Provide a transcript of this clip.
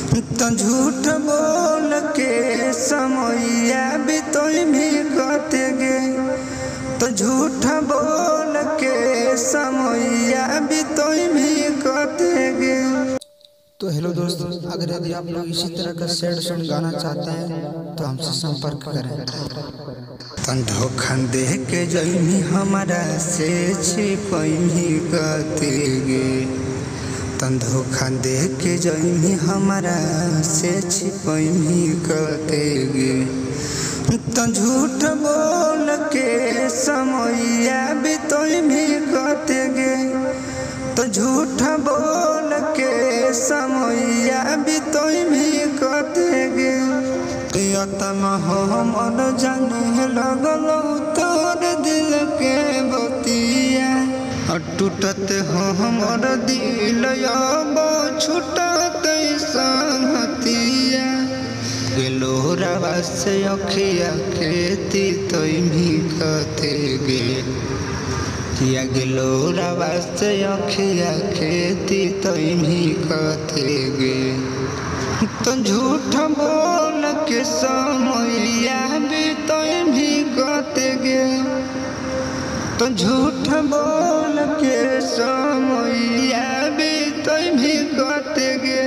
तो झूठ बोल के समैया बितोई भी कते गे। तो झूठ बोल के समैया बितोई भी कते गे। तो हेलो दोस्तों, अगर यदि आप लोग इसी तरह का सैड सॉन्ग गाना चाहते हैं तो हमसे संपर्क करें। तन धोखा दे के जइनी हमारा से छिपही कते गे। तन धोखा दे के जइनी हमारा से छिपही कते गे। तो झूठ बोल के समैया बितोई भी कते गे। तो झूठ बोल के समैया बितोई भी कते गे। तमा हमर जाने लगल तोर दिल के बतिया। टूटत हमर दिल अब छूटत संगतिया। गेलो रवा से अखिया खेती तोई भी कते गे। किया गेलो रवा से अखिया खेती तोई भी कते गे। तो झूठ बोल के समैया बितोई भी कते गे। तो झूठ बोल के समैया बितोई भी कते गे।